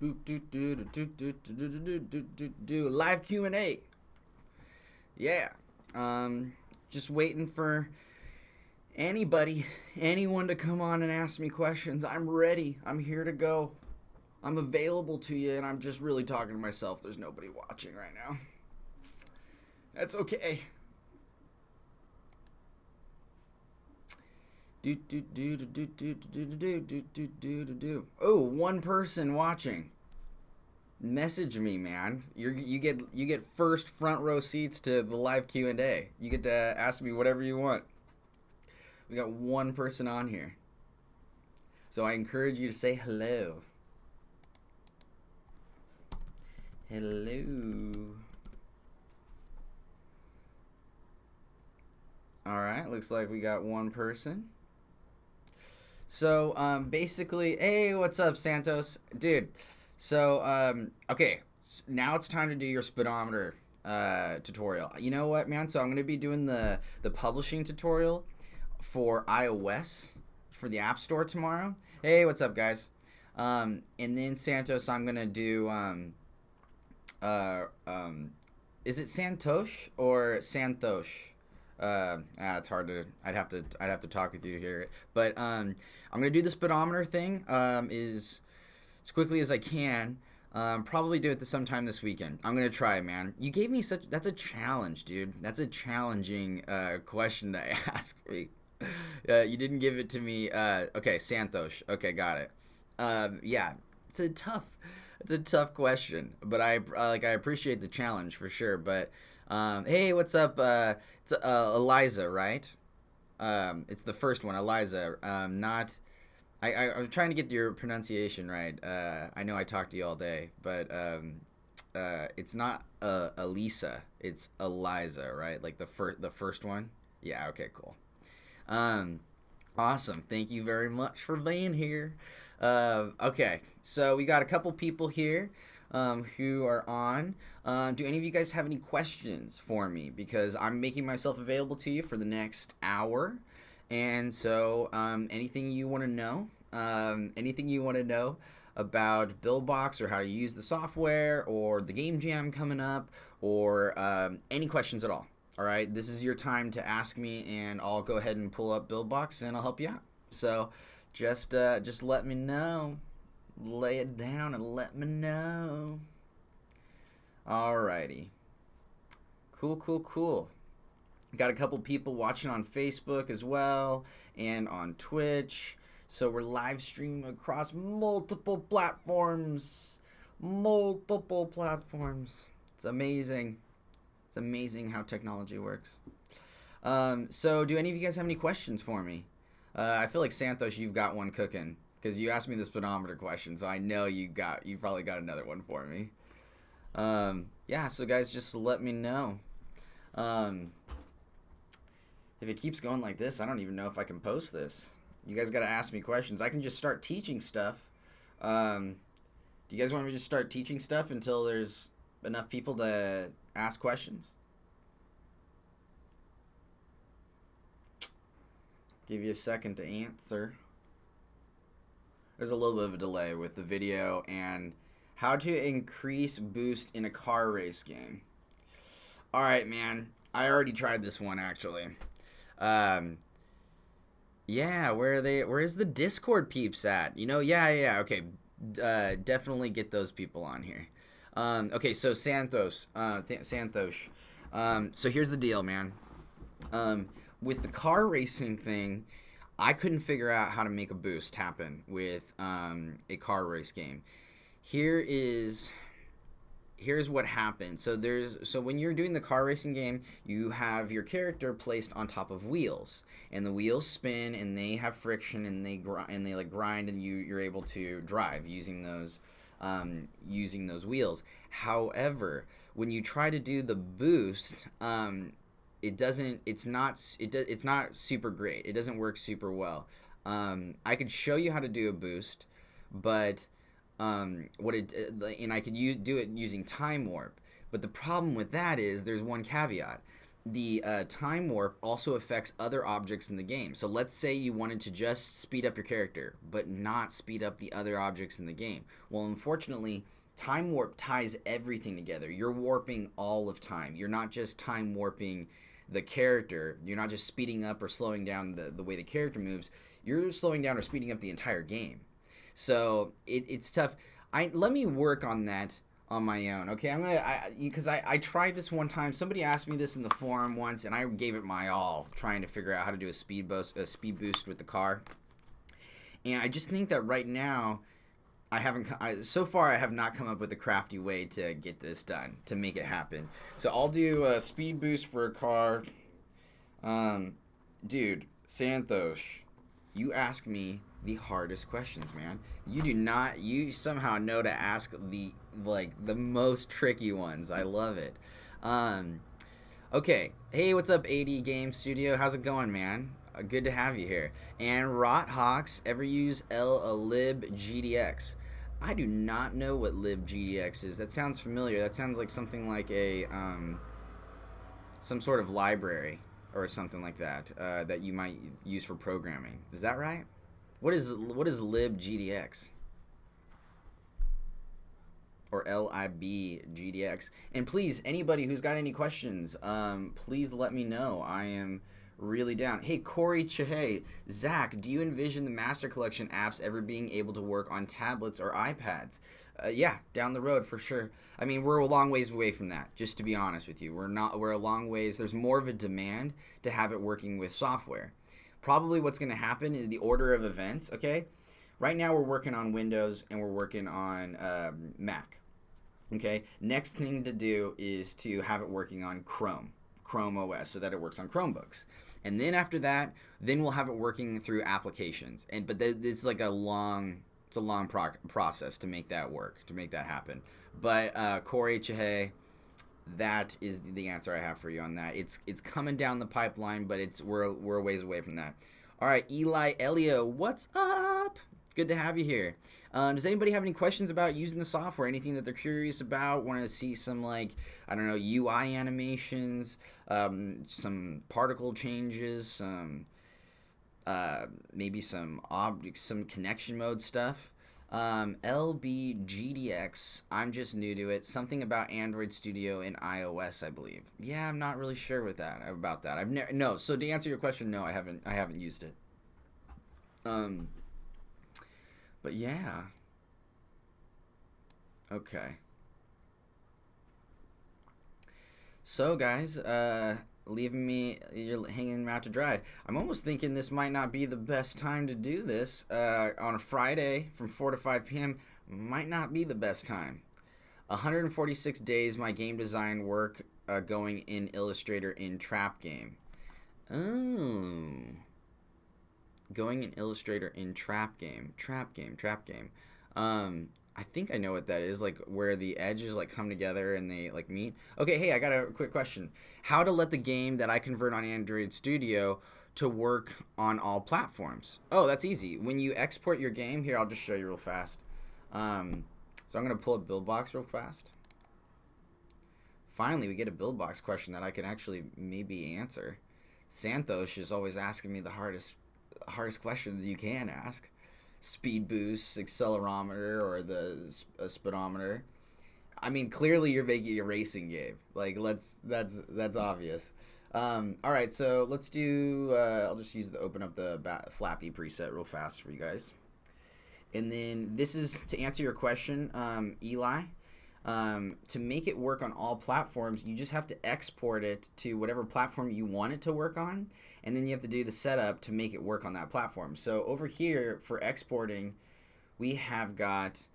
Live Q&A. Yeah. Just waiting for anyone to come on and ask me questions. I'm ready. I'm here to go. I'm available to you, and I'm just really talking to myself. There's nobody watching right now. That's okay. Oh, one person watching. Message me, man. You get first front row seats to the live Q&A. You get to ask me whatever you want. We got one person on here. So I encourage you to say hello. Hello. All right, looks like we got one person. So basically, hey, what's up, Santos? Dude, so okay, now it's time to do your speedometer tutorial. You know what, man? So I'm going to be doing the publishing tutorial for iOS for the App Store tomorrow. Hey, what's up, guys? And then Santos, I'm going to do is it Santosh or Santosh? It's hard to. I'd have to talk with you here. But I'm gonna do the speedometer thing is as quickly as I can. Probably do it sometime this weekend. I'm gonna try, man. You gave me that's a challenge, dude. That's a challenging question to ask me. You didn't give it to me. Okay, Santosh. Okay, got it. Yeah, it's a tough question, but I appreciate the challenge for sure. But hey, what's up? It's Eliza, right? It's the first one, Eliza. Not. I'm trying to get your pronunciation right. I know I talked to you all day, but it's not Elisa. It's Eliza, right? Like the first one. Yeah. Okay. Cool. Awesome. Thank you very much for being here. Okay, so we got a couple people here who are on. Do any of you guys have any questions for me? Because I'm making myself available to you for the next hour. And so anything you want to know, about Buildbox or how to use the software or the game jam coming up or any questions at all. All right, this is your time to ask me, and I'll go ahead and pull up Buildbox and I'll help you out. So just let me know. Lay it down and let me know. Alrighty. Cool. Got a couple people watching on Facebook as well and on Twitch. So we're live streaming across multiple platforms. It's amazing. It's amazing how technology works. So do any of you guys have any questions for me? I feel like Santos, you've got one cooking because you asked me the speedometer question, so I know you probably got another one for me. Yeah, so guys, just let me know. If it keeps going like this, I don't even know if I can post this. You guys got to ask me questions. I can just start teaching stuff. Do you guys want me to just start teaching stuff until there's enough people to ask questions? Give you a second to answer. There's a little bit of a delay with the video and how to increase boost in a car race game. All right, man. I already tried this one actually. Yeah, where is the Discord peeps at? Yeah, okay. Definitely get those people on here. Okay, so Santosh. So here's the deal, man. With the car racing thing, I couldn't figure out how to make a boost happen with a car race game. Here's what happened. So when you're doing the car racing game, you have your character placed on top of wheels, and the wheels spin and they have friction and they grind, and you're able to drive using those wheels. However, when you try to do the boost, it's not super great. It doesn't work super well. I could show you how to do a boost, but and I could do it using time warp. But the problem with that is there's one caveat. the time warp also affects other objects in the game. So let's say you wanted to just speed up your character, but not speed up the other objects in the game. Well, unfortunately, time warp ties everything together. You're warping all of time. You're not just time warping the character. You're not just speeding up or slowing down the way the character moves. You're slowing down or speeding up the entire game. So it's tough. Let me work on that on my own. Okay, because I tried this one time. Somebody asked me this in the forum once, and I gave it my all trying to figure out how to do a speed boost with the car. And I just think that right now, so far I have not come up with a crafty way to get this done, to make it happen. So I'll do a speed boost for a car. Dude, Santosh, you ask me the hardest questions, man. You somehow know to ask the most tricky ones. I love it. Okay. Hey, what's up, AD Game Studio? How's it going, man? Good to have you here. And Rothawks, ever use libgdx? I do not know what libgdx is. That sounds familiar. That sounds like something like a some sort of library or something like that that you might use for programming. Is that right? What is libgdx? Or libgdx? And please, anybody who's got any questions, please let me know. I am really down. Hey, Corey Chahay, Zach, do you envision the Master Collection apps ever being able to work on tablets or iPads? Yeah, down the road for sure. I mean, we're a long ways away from that, just to be honest with you. We're a long ways. There's more of a demand to have it working with software. Probably what's going to happen is the order of events, okay? Right now we're working on Windows and we're working on Mac, okay? Next thing to do is to have it working on Chrome OS, so that it works on Chromebooks. And then after that, then we'll have it working through applications. But it's like a long process to make that work, to make that happen. But Corey Chahay, that is the answer I have for you on that. It's coming down the pipeline, but we're a ways away from that. All right, Eli Elio, what's up? Good to have you here. Does anybody have any questions about using the software? Anything that they're curious about? Want to see some, like, I don't know, UI animations, some particle changes, maybe some connection mode stuff. LBGDX, I'm just new to it. Something about Android Studio and iOS, I believe. Yeah, I'm not really sure about that. No. So to answer your question, no, I haven't used it. But yeah. Okay. So guys, you're hanging out to dry. I'm almost thinking this might not be the best time to do this. On a Friday from 4 to 5 p.m. might not be the best time. 146 days my game design work going in Illustrator in Trap Game. Oh. Going in Illustrator in Trap Game. I think I know what that is, like where the edges like come together and they like meet. Okay, hey, I got a quick question. How to let the game that I convert on Android Studio to work on all platforms? Oh, that's easy. When you export your game, here, I'll just show you real fast. So I'm going to pull up Buildbox real fast. Finally, we get a Buildbox question that I can actually maybe answer. Santosh is always asking me the hardest questions you can ask. Speed boost, accelerometer, or the speedometer. I mean, clearly you're making a racing game. Like, that's obvious. All right, so let's do. I'll just open up the Flappy preset real fast for you guys. And then this is to answer your question, Eli. To make it work on all platforms, you just have to export it to whatever platform you want it to work on, and then you have to do the setup to make it work on that platform. So over here for exporting, we have got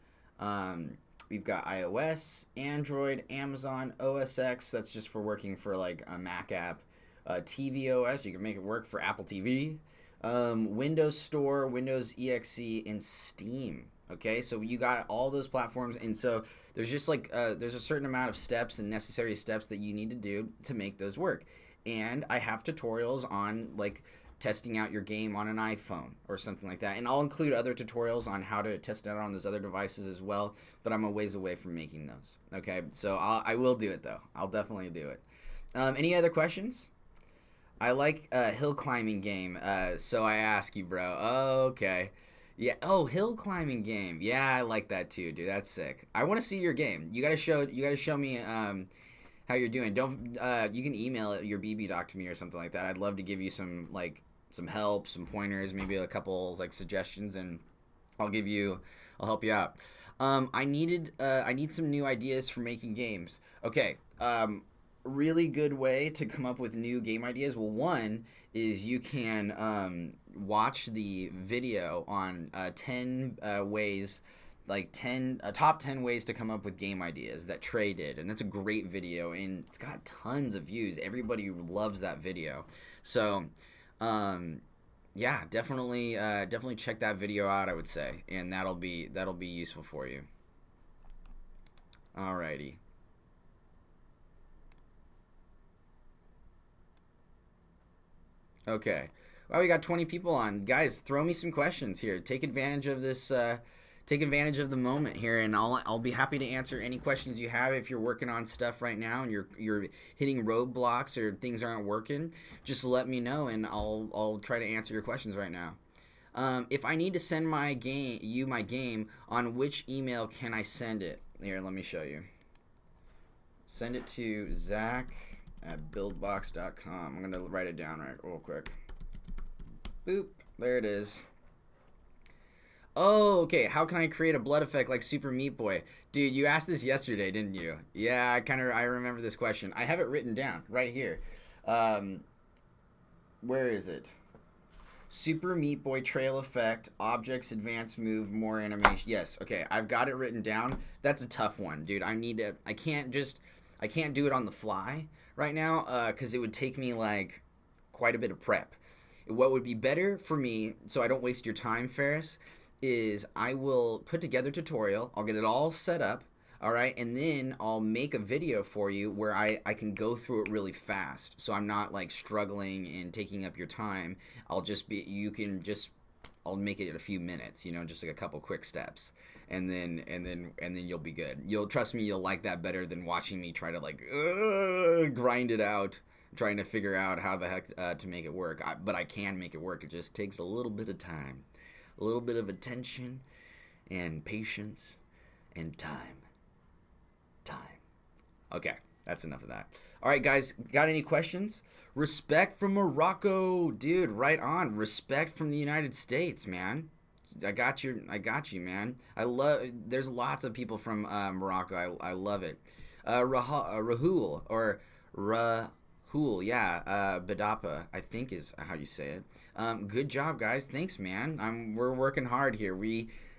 we've got iOS, Android, Amazon, OS X. That's just for working for like a Mac app. tvOS, you can make it work for Apple TV. Windows Store, Windows EXE, and Steam. Okay, so you got all those platforms, and so there's just like there's a certain amount of steps and necessary steps that you need to do to make those work. And I have tutorials on like testing out your game on an iPhone or something like that, and I'll include other tutorials on how to test it out on those other devices as well, but I'm a ways away from making those. Okay, so I will do it though. I'll definitely do it. Any other questions? I like hill climbing game, so I ask you, bro. Oh, okay. Yeah. Oh, hill climbing game. Yeah, I like that too, dude. That's sick. I want to see your game. You gotta show me how you're doing. Don't you can email it, your BB doc to me or something like that. I'd love to give you some help, some pointers, maybe a couple like suggestions, and I'll help you out. I need some new ideas for making games. Okay. Really good way to come up with new game ideas. Well, one is you can watch the video on 10 ways, like 10 top 10 ways to come up with game ideas that Trey did, and that's a great video, and it's got tons of views. Everybody loves that video. So um, yeah, definitely check that video out, I would say, and that'll be useful for you. Alrighty. Okay. Well, we got 20 people on. Guys, throw me some questions here. Take advantage of this. Take advantage of the moment here, and I'll be happy to answer any questions you have. If you're working on stuff right now and you're hitting roadblocks or things aren't working, just let me know, and I'll try to answer your questions right now. If I need to send my game, on which email can I send it? Here, let me show you. Send it to Zack at buildbox.com. I'm gonna write it down real quick. Boop, there it is. Oh, okay. How can I create a blood effect like Super Meat Boy? Dude, you asked this yesterday, didn't you? Yeah, I remember this question. I have it written down right here. Where is it? Super Meat Boy trail effect, objects, advanced move, more animation. Yes, okay, I've got it written down. That's a tough one, dude. I can't do it on the fly right now, because it would take me like quite a bit of prep. What would be better for me, so I don't waste your time, Ferris, is I will put together a tutorial. I'll get it all set up, all right, and then I'll make a video for you where I can go through it really fast, so I'm not like struggling and taking up your time. I'll make it in a few minutes, just like a couple quick steps, and then you'll be good. You'll trust me, you'll like that better than watching me try to like grind it out, trying to figure out how the heck to make it work. But I can make it work. It just takes a little bit of time, a little bit of attention and patience and time. Okay, that's enough of that. All right, guys, got any questions? Respect from Morocco, dude. Right on. Respect from the United States, man. I got you, man. There's lots of people from Morocco. I love it. Rahul or Rahul, yeah. Badapa, I think is how you say it. Good job, guys. Thanks, man. We're working hard here.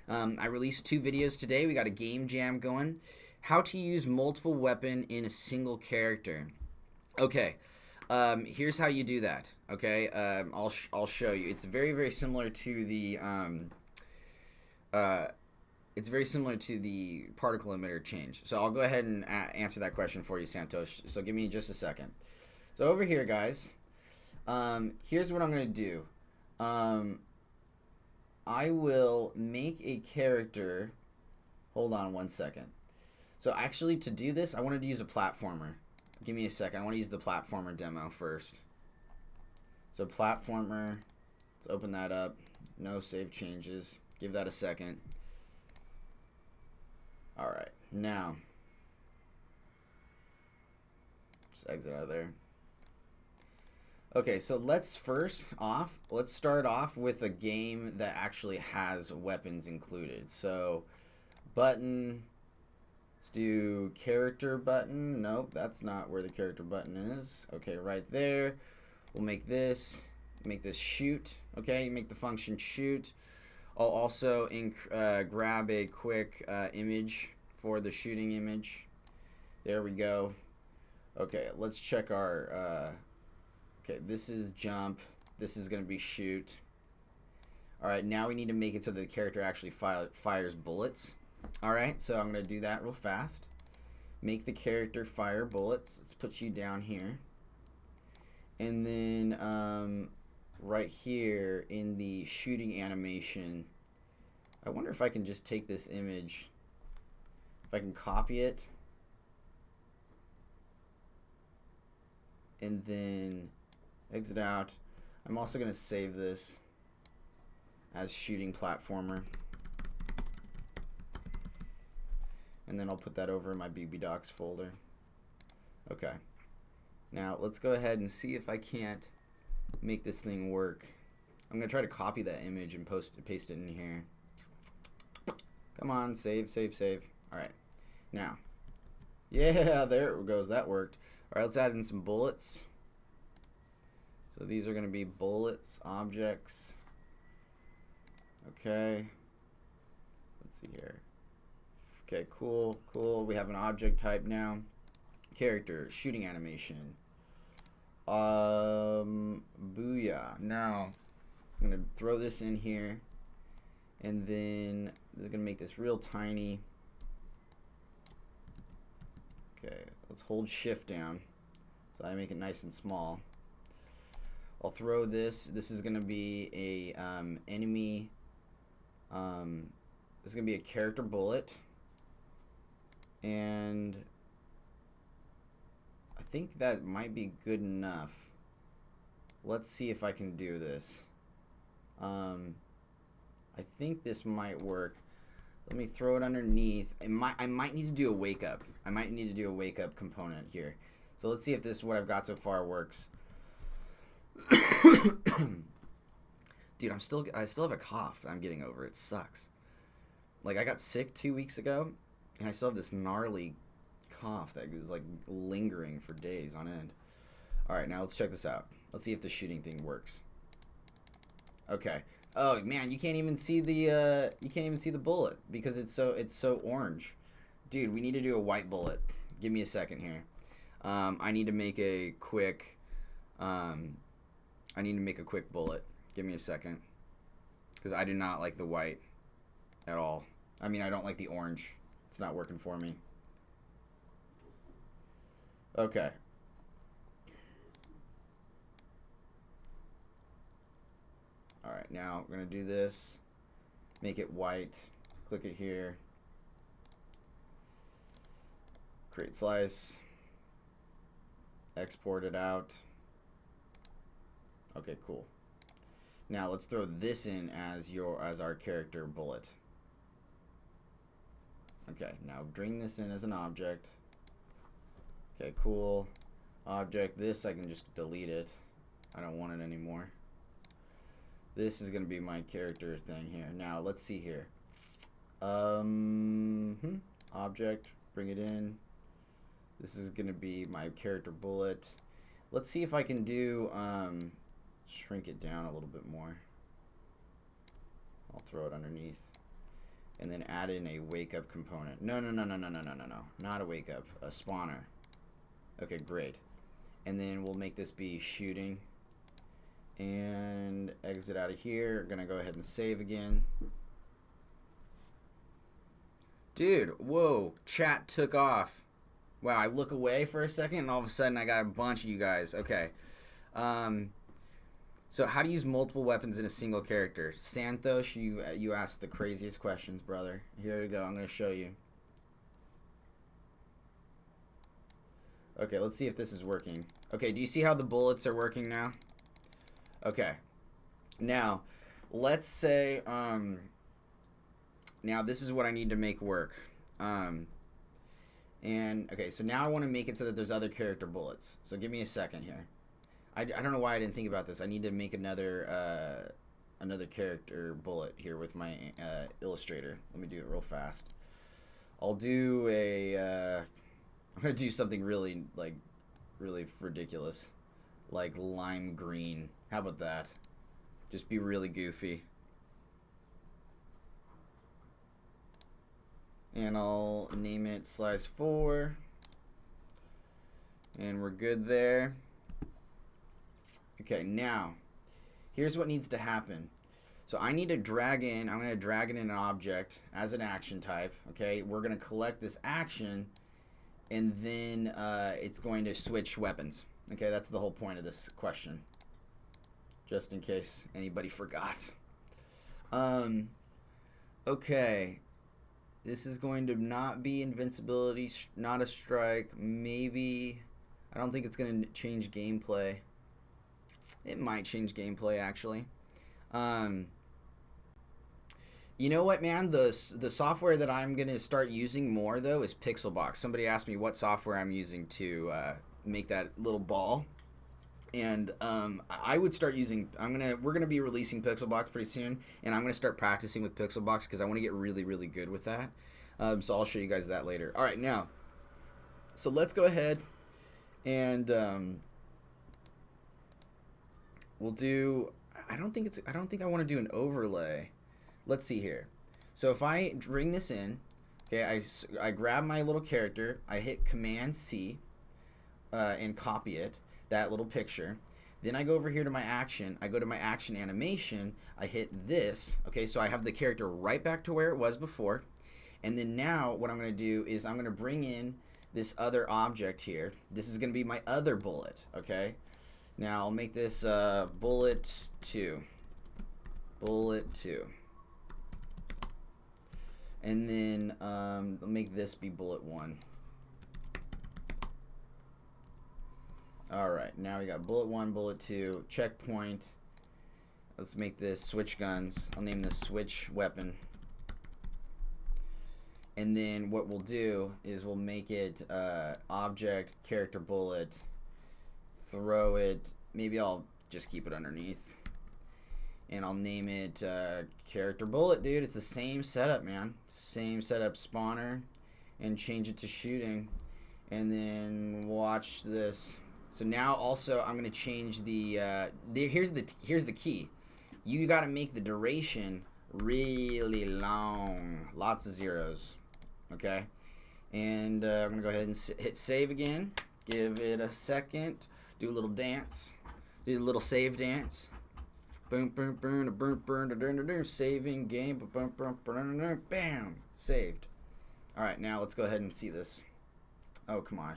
I released 2 videos today. We got a game jam going. How to use multiple weapon in a single character. Okay. Here's how you do that. Okay. I'll show you. It's very, very similar to the particle emitter change. So I'll go ahead and answer that question for you, Santosh. So give me just a second. So over here, guys, here's what I'm going to do. I will make a character. Hold on one second. So actually, to do this, I wanted to use a platformer. Give me a second. I want to use the platformer demo first. So platformer, let's open that up. No save changes. Give that a second. All right, now, just exit out of there. Okay, so let's start off with a game that actually has weapons included. So button. Let's do character button. Nope, that's not where the character button is. Okay, right there. We'll make this shoot. Okay, you make the function shoot. I'll also grab a quick image for the shooting image. There we go. Okay, let's check our. Okay, this is jump. This is going to be shoot. All right, now we need to make it so the character actually fires bullets. Alright, so I'm going to do that real fast. Make the character fire bullets. Let's put you down here. And then right here in the shooting animation, I wonder if I can just take this image, if I can copy it. and then exit out. I'm also going to save this as shooting platformer. And then I'll put that over in my BB Docs folder. Okay. Now let's go ahead and see if I can't make this thing work. I'm going to try to copy that image and paste it in here. Come on, save, save, save. All right. Now, yeah, there it goes. That worked. All right, let's add in some bullets. So these are going to be bullets, objects. Okay. Let's see here. Okay, cool, cool. We have an object type now. Character, shooting animation. Booyah. Now, I'm going to throw this in here. And then they're going to make this real tiny. Okay, let's hold shift down so I make it nice and small. I'll throw this. This is going to be a enemy. This is going to be a character bullet. And I think that might be good enough. Let's see if I can do this. I think this might work. Let me throw it underneath. I might need to do a wake up. I might need to do a wake up component here. So let's see if this, what I've got so far, works. Dude, I still have a cough I'm getting over. It sucks. Like, I got sick 2 weeks ago, and I still have this gnarly cough that is like lingering for days on end. All right, now let's check this out. Let's see if the shooting thing works. Okay. Oh man, you can't even see the bullet because it's so orange. Dude, we need to do a white bullet. Give me a second here. I need to make a quick bullet. Give me a second, because I do not like the white at all. I mean, I don't like the orange. It's not working for me. Okay. Alright, now we're going to do this. Make it white. Click it here. Create slice. Export it out. Okay, cool. Now let's throw this in as our character bullet. Okay, now bring this in as an object. Okay, cool. Object. This I can just delete it. I don't want it anymore. This is going to be my character thing here. Now, let's see here. Object, bring it in. This is going to be my character bullet. Let's see if I can do, shrink it down a little bit more. I'll throw it underneath. And then add in a wake up component. No. Not a wake up, a spawner. Okay, great. And then we'll make this be shooting. And exit out of here. Gonna go ahead and save again. Dude, whoa, chat took off. Wow, I look away for a second and all of a sudden I got a bunch of you guys. Okay. So how to use multiple weapons in a single character. Santosh, you asked the craziest questions, brother. Here we go. I'm gonna show you. Okay, let's see if this is working. Okay, do you see how the bullets are working now? Okay, now let's say now this is what I need to make work, and okay, so now I want to make it so that there's other character bullets. So give me a second here. I don't know why I didn't think about this. I need to make another character bullet here with my Illustrator. Let me do it real fast. I'll do I'm gonna do something really ridiculous, like lime green. How about that? Just be really goofy. And I'll name it slice 4. And we're good there. Okay, now, here's what needs to happen. So I need to drag in, I'm going to drag in an object as an action type. Okay, we're going to collect this action, and then it's going to switch weapons. Okay, that's the whole point of this question. Just in case anybody forgot. Okay. This is going to not be invincibility, not a strike, maybe I don't think it's going to change gameplay. It might change gameplay, actually. You know what, man? The software that I'm going to start using more, though, is Pixelbox. Somebody asked me what software I'm using to make that little ball. And I would start using, we're gonna be releasing Pixelbox pretty soon, and I'm gonna start practicing with Pixelbox because I want to get really, really good with that. So I'll show you guys that later. All right, now, so let's go ahead and we'll do. I don't think I want to do an overlay. Let's see here. So if I bring this in, okay, I grab my little character, I hit Command C, and copy it. That little picture. Then I go over here to my action. I go to my action animation. I hit this. Okay, so I have the character right back to where it was before. And then now what I'm going to do is I'm going to bring in this other object here. This is going to be my other bullet. Okay. Now I'll make this bullet 2. Bullet 2. And then I'll make this be bullet 1. Alright, now we got bullet 1, bullet 2, checkpoint. Let's make this switch guns. I'll name this switch weapon. And then what we'll do is we'll make it object, character bullet, throw it. Maybe I'll just keep it underneath. And I'll name it character bullet, dude. It's the same setup, man. Same setup, spawner, and change it to shooting. And then watch this. So now also I'm going to change the here's the key. You got to make the duration really long. Lots of zeros. Okay? And I'm going to go ahead and hit save again. Give it a second. Do a little dance. Do a little save dance. Boom, boom, boom, boom, boom, boom, boom, saving game. Boom, boom, boom, bam. Saved. All right, now let's go ahead and see this. Oh, come on.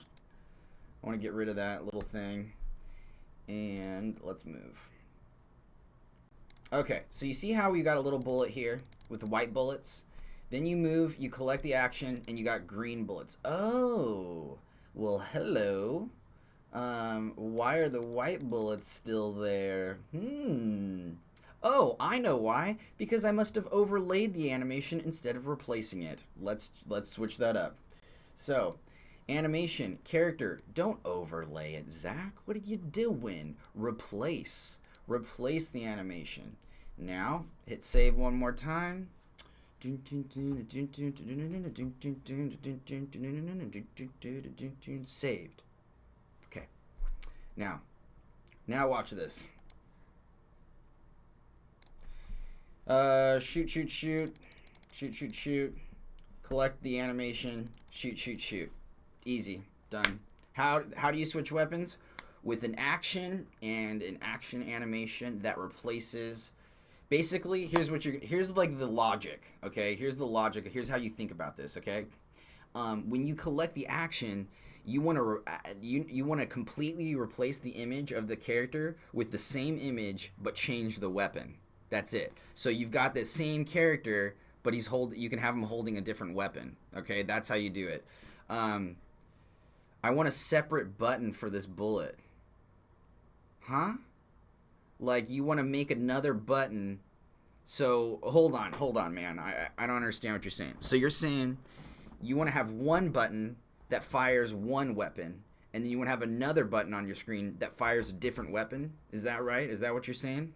I want to get rid of that little thing, and let's move. Okay, so you see how we got a little bullet here with the white bullets? Then you move, you collect the action, and you got green bullets. Oh, well, hello. Why are the white bullets still there? Oh, I know why. Because I must have overlaid the animation instead of replacing it. Let's switch that up. So, animation, character, don't overlay it, Zach. What are you doing? Replace. Replace the animation. Now, hit save one more time. Saved. Okay. Now watch this. Shoot. Collect the animation. Shoot. Easy. Done. How do you switch weapons? With an action and an action animation that replaces. Basically, here's like the logic. Okay, here's the logic. Here's how you think about this. Okay, when you collect the action, you want to completely replace the image of the character with the same image, but change the weapon. That's it. So you've got the same character, but you can have him holding a different weapon. Okay, that's how you do it. I want a separate button for this bullet. Huh? Like you want to make another button. So hold on, man. I don't understand what you're saying. So you're saying you want to have one button that fires one weapon, and then you want to have another button on your screen that fires a different weapon? Is that right? Is that what you're saying?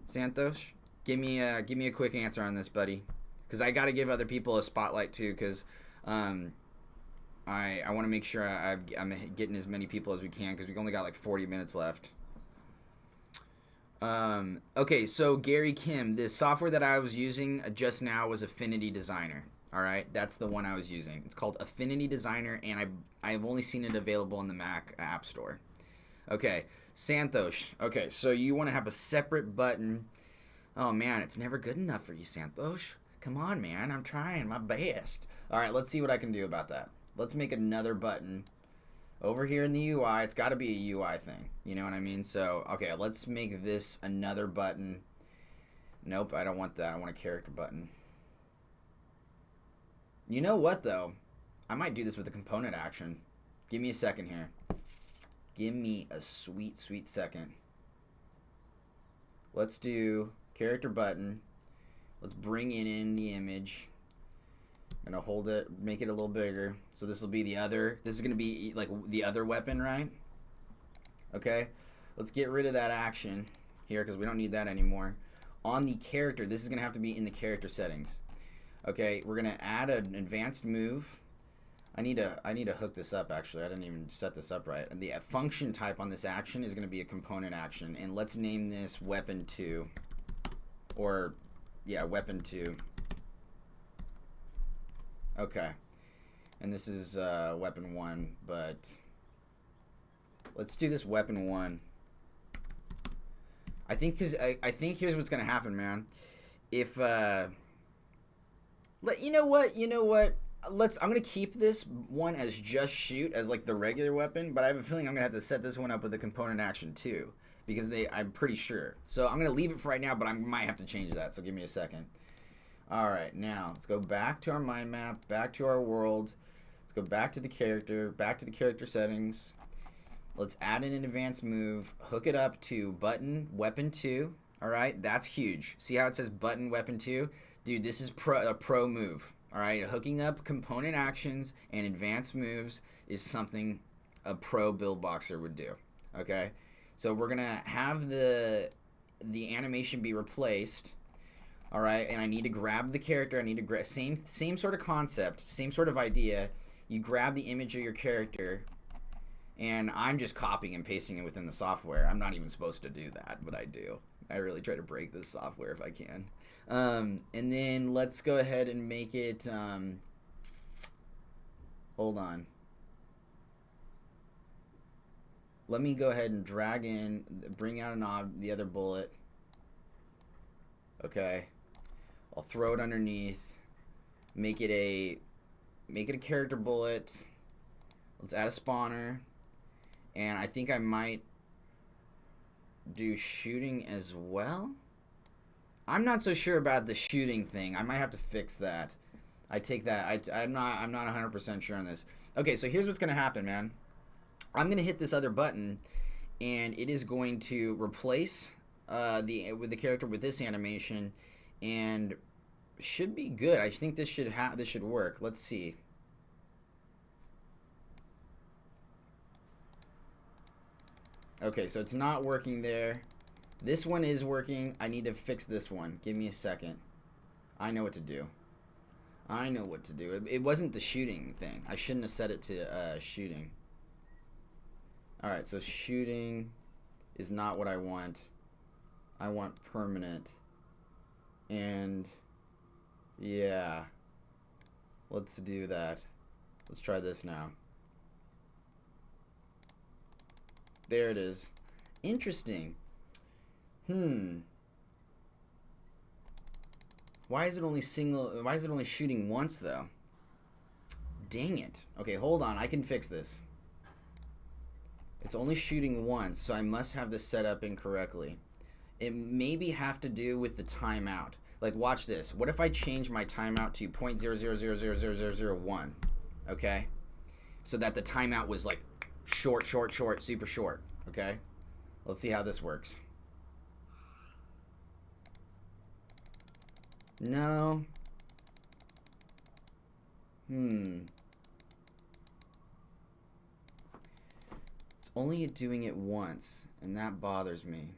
Santosh, give me a quick answer on this, buddy, because I got to give other people a spotlight too, because I want to make sure I'm getting as many people as we can, because we've only got like 40 minutes left. Okay, so Gary Kim, the software that I was using just now was Affinity Designer. All right, that's the one I was using. It's called Affinity Designer, and I've only seen it available in the Mac App Store. Okay, Santosh. Okay, so you want to have a separate button. Oh man, it's never good enough for you, Santosh. Come on, man, I'm trying my best. All right, let's see what I can do about that. Let's make another button. Over here in the UI, it's got to be a UI thing. You know what I mean? So, okay, let's make this another button. Nope, I don't want that. I want a character button. You know what, though? I might do this with a component action. Give me a second here. Give me a sweet, sweet second. Let's do character button. Let's bring in the image. I'm gonna hold it, make it a little bigger. So this will be the other. This is gonna be like the other weapon, right? Okay. Let's get rid of that action here because we don't need that anymore. On the character, this is gonna have to be in the character settings. Okay, we're gonna add an advanced move. I need to hook this up actually. I didn't even set this up right. The function type on this action is gonna be a component action, and let's name this weapon 2. Or yeah, weapon 2. Okay. And this is weapon 1, but let's do this weapon 1. I think I think here's what's gonna happen, man. If you know what? I'm gonna keep this one as just shoot as like the regular weapon, but I have a feeling I'm gonna have to set this one up with a component action too, because I'm pretty sure. So I'm gonna leave it for right now, but I might have to change that. So give me a second. All right, now let's go back to our mind map, back to our world. Let's go back to the character, back to the character settings. Let's add in an advanced move, hook it up to button weapon 2. All right, that's huge. See how it says button weapon 2? Dude, this is a pro move. All right, hooking up component actions and advanced moves is something a pro build boxer would do. Okay, so we're gonna have the animation be replaced. All right, and I need to grab the character. I need to grab same sort of concept, same sort of idea. You grab the image of your character, and I'm just copying and pasting it within the software. I'm not even supposed to do that, but I do. I really try to break this software if I can. And then let's go ahead and make it, hold on. Let me go ahead and drag in, bring out the other bullet. Okay. I'll throw it underneath. Make it a character bullet. Let's add a spawner. And I think I might do shooting as well. I'm not so sure about the shooting thing. I might have to fix that. I take that. I'm not 100% sure on this. Okay, so here's what's gonna happen, man. I'm gonna hit this other button, and it is going to replace the character with this animation, and should be good. I think this should work. Let's see. Okay, so it's not working there. This one is working. I need to fix this one. Give me a second. I know what to do. I know what to do. It wasn't the shooting thing. I shouldn't have set it to shooting. Alright, so shooting is not what I want. I want permanent. And yeah. Let's do that. Let's try this now. There it is. Interesting. Why is it only shooting once though? Dang it. Okay, hold on. I can fix this. It's only shooting once, so I must have this set up incorrectly. It maybe have to do with the timeout. Like, watch this. What if I change my timeout to 0.0000001? Okay? So that the timeout was like short, super short. Okay? Let's see how this works. No. It's only doing it once, and that bothers me.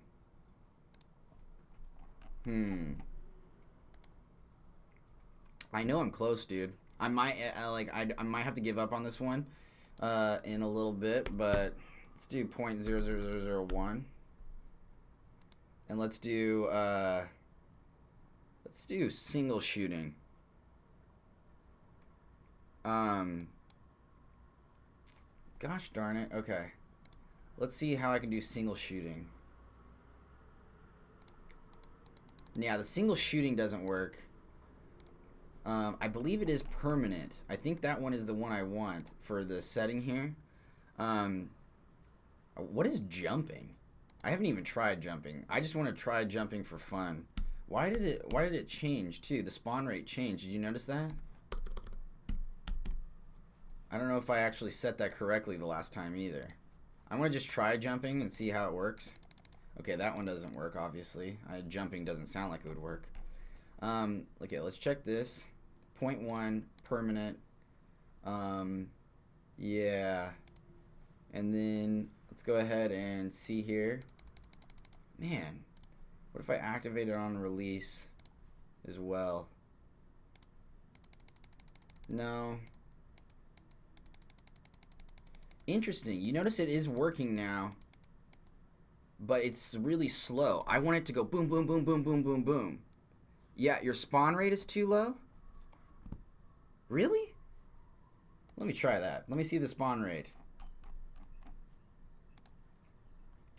I know I'm close, dude. I might have to give up on this one in a little bit, but let's do 0.00001, and let's do single shooting. Gosh darn it. Okay. Let's see how I can do single shooting. Yeah, the single shooting doesn't work. I believe it is permanent. I think that one is the one I want for the setting here. What is jumping? I haven't even tried jumping. I just want to try jumping for fun. Why did it change too? The spawn rate changed. Did you notice that? I don't know if I actually set that correctly the last time either. I'm going to just try jumping and see how it works. Okay, that one doesn't work, obviously. Jumping doesn't sound like it would work. Okay, let's check this. 0.1, permanent. Yeah. And then let's go ahead and see here. Man, what if I activate it on release as well? No. Interesting. You notice it is working now, but it's really slow. I want it to go boom, boom, boom, boom, boom, boom, boom. Yeah, your spawn rate is too low? Really? Let me try that. Let me see the spawn rate.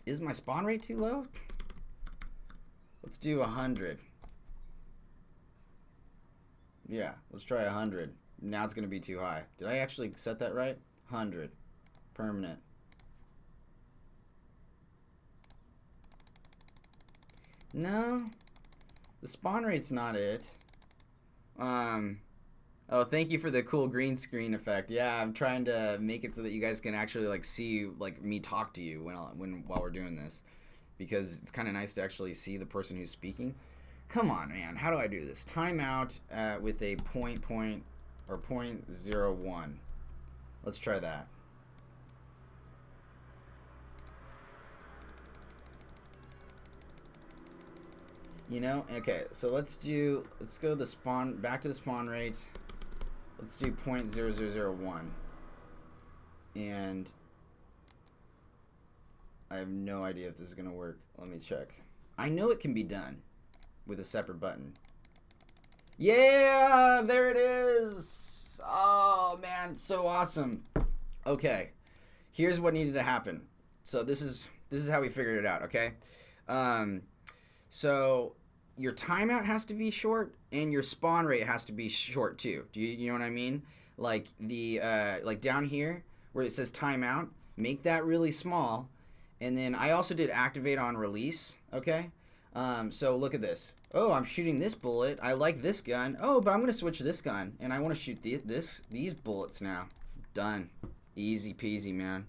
Is my spawn rate too low? Let's do 100. Yeah, let's try 100. Now it's going to be too high. Did I actually set that right? 100. Permanent. No. The spawn rate's not it. Oh, thank you for the cool green screen effect. Yeah, I'm trying to make it so that you guys can actually like see like me talk to you while we're doing this, because it's kind of nice to actually see the person who's speaking. Come on, man. How do I do this? Timeout with a .01. Let's try that. You know, okay, so let's go back to the spawn rate. Let's do .0001. And I have no idea if this is going to work. Let me check. I know it can be done with a separate button. Yeah, there it is. Oh, man, so awesome. Okay, here's what needed to happen. So this is how we figured it out, okay? So your timeout has to be short and your spawn rate has to be short too. Do you know what I mean? Like the like down here where it says timeout, make that really small. And then I also did activate on release, okay? So look at this. Oh, I'm shooting this bullet. I like this gun. Oh, but I'm going to switch this gun and I want to shoot these bullets now. Done. Easy peasy, man.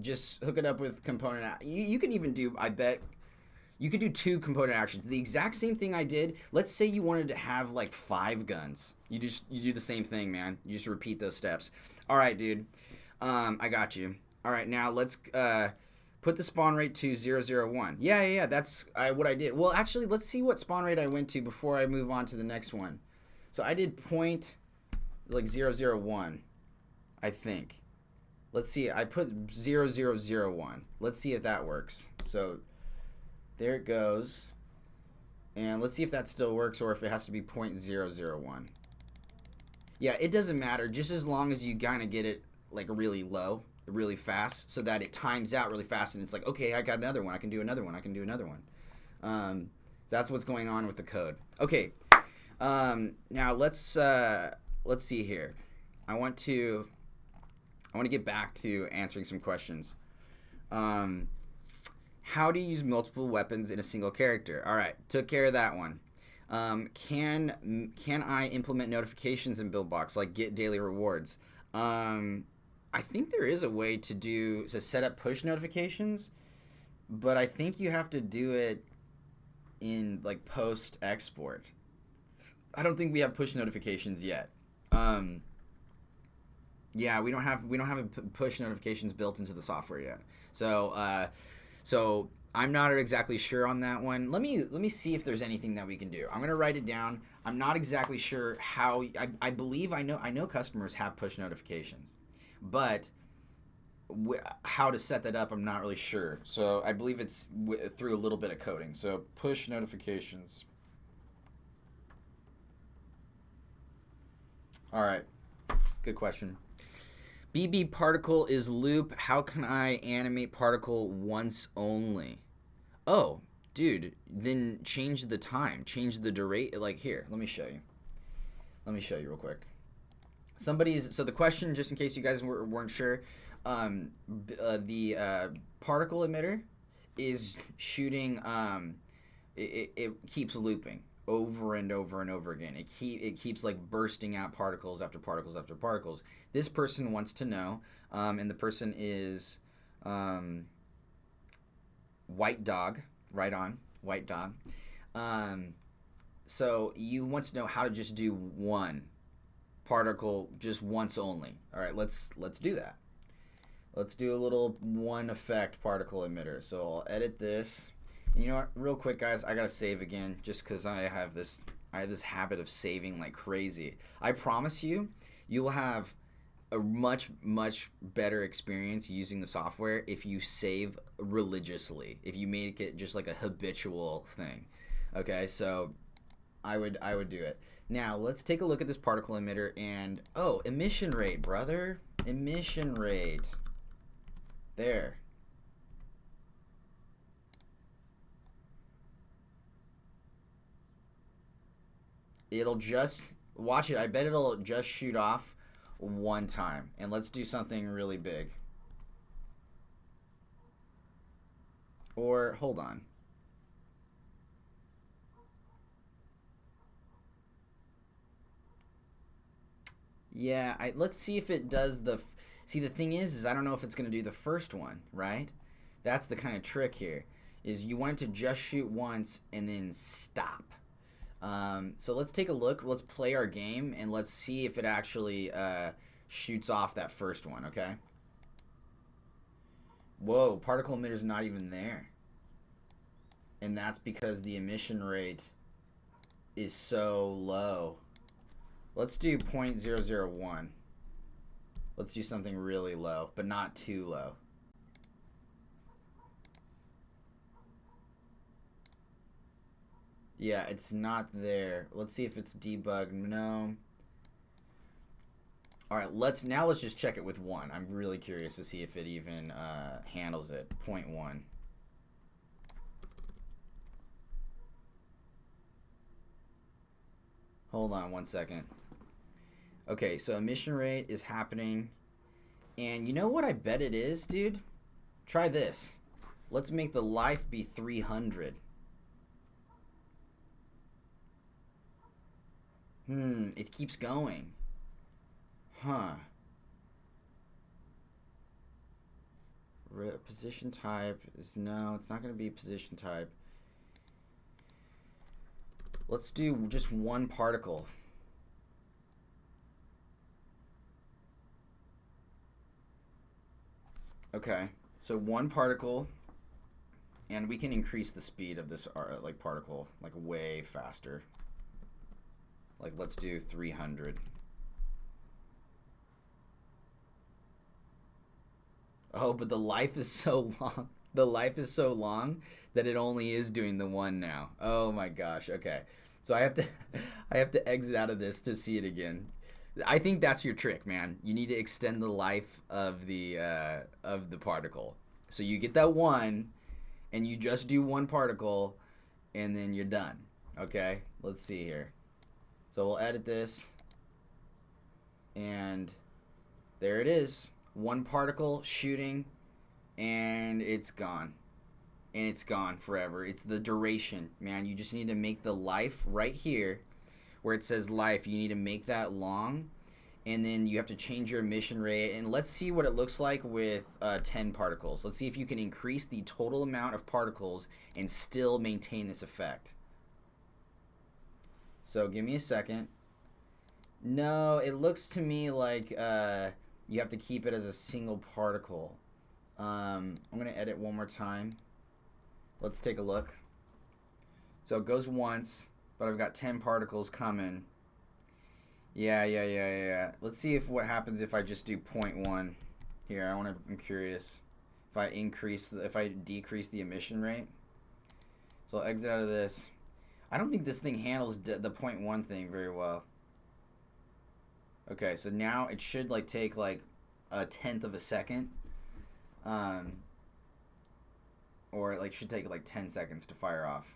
Just hook it up with component. You can even do, I bet, you could do 2 component actions. The exact same thing I did. Let's say you wanted to have like 5 guns. You do the same thing, man. You just repeat those steps. All right, dude. I got you. All right, now let's put the spawn rate to 001. Yeah. That's what I did. Well, actually, let's see what spawn rate I went to before I move on to the next one. So I did .001, I think. Let's see. I put 0001. Let's see if that works. So there it goes. And let's see if that still works or if it has to be .001. Yeah, it doesn't matter, just as long as you kind of get it like really low, really fast, so that it times out really fast and it's like, okay, I got another one, I can do another one, I can do another one. That's what's going on with the code. Okay, now let's see here. I want to get back to answering some questions. How to use multiple weapons in a single character. All right, took care of that one. Can I implement notifications in Buildbox, like get daily rewards? I think there is a way to set up push notifications, but I think you have to do it in like post export. I don't think we have push notifications yet. Yeah, we don't have push notifications built into the software yet. So I'm not exactly sure on that one. Let me see if there's anything that we can do. I'm gonna write it down. I'm not exactly sure how. I believe I know customers have push notifications, but how to set that up, I'm not really sure. So I believe it's through a little bit of coding. So push notifications. All right, good question. BB particle is loop. How can I animate particle once only? Oh, dude, then change the time. Change the duration. Like here, let me show you. Let me show you real quick. So the question, just in case you guys weren't sure, the particle emitter is shooting, it keeps looping. over and over and over again. It keeps like bursting out particles after particles after particles. This person wants to know, and the person is White Dog, right on, White Dog. So you want to know how to just do one particle just once only. All right, let's do that. Let's do a little one effect particle emitter. So I'll edit this. And you know what? Real quick, guys, I gotta save again just because I have this habit of saving like crazy. I promise you, you will have a much better experience using the software if you save religiously. If you make it just like a habitual thing. Okay, so I would do it. Now let's take a look at this particle emitter and emission rate, brother. Emission rate. There. It'll just watch it. I bet it'll just shoot off one time. And let's do something really big. Or hold on. Yeah, let's see if it does the. See, the thing is I don't know if it's going to do the first one, right? That's the kind of trick here. Is you want it to just shoot once and then stop. So let's take a look. Let's play our game and let's see if it actually shoots off that first one, okay? Whoa, particle emitter's not even there. And that's because the emission rate is so low. Let's do 0.001. Let's do something really low, but not too low. Yeah, it's not there. Let's see if it's debugged. No. All right, let's just check it with 1. I'm really curious to see if it even handles it. 0.1. Hold on 1 second. Okay, so emission rate is happening. And you know what I bet it is, dude? Try this. Let's make the life be 300. It keeps going. Huh. Position type is no, it's not going to be position type. Let's do just one particle. Okay, so one particle, and we can increase the speed of this like particle like way faster. Like let's do 300. Oh, but the life is so long. The life is so long that it only is doing the one now. Oh my gosh. Okay. So I have to exit out of this to see it again. I think that's your trick, man. You need to extend the life of the particle. So you get that one and you just do one particle and then you're done. Okay? Let's see here. So we'll edit this and there it is. One particle shooting and it's gone. And it's gone forever. It's the duration, man. You just need to make the life right here where it says life. You need to make that long and then you have to change your emission rate. And let's see what it looks like with 10 particles. Let's see if you can increase the total amount of particles and still maintain this effect. So give me a second. No, it looks to me like you have to keep it as a single particle. I'm going to edit one more time. Let's take a look. So it goes once, but I've got 10 particles coming. Yeah. Let's see what happens if I just do 0.1. Here, I'm curious. If I decrease the emission rate. So I'll exit out of this. I don't think this thing handles the 0.1 thing very well. Okay, so now it should like take like a 1/10 of a second. Or like should take like 10 seconds to fire off.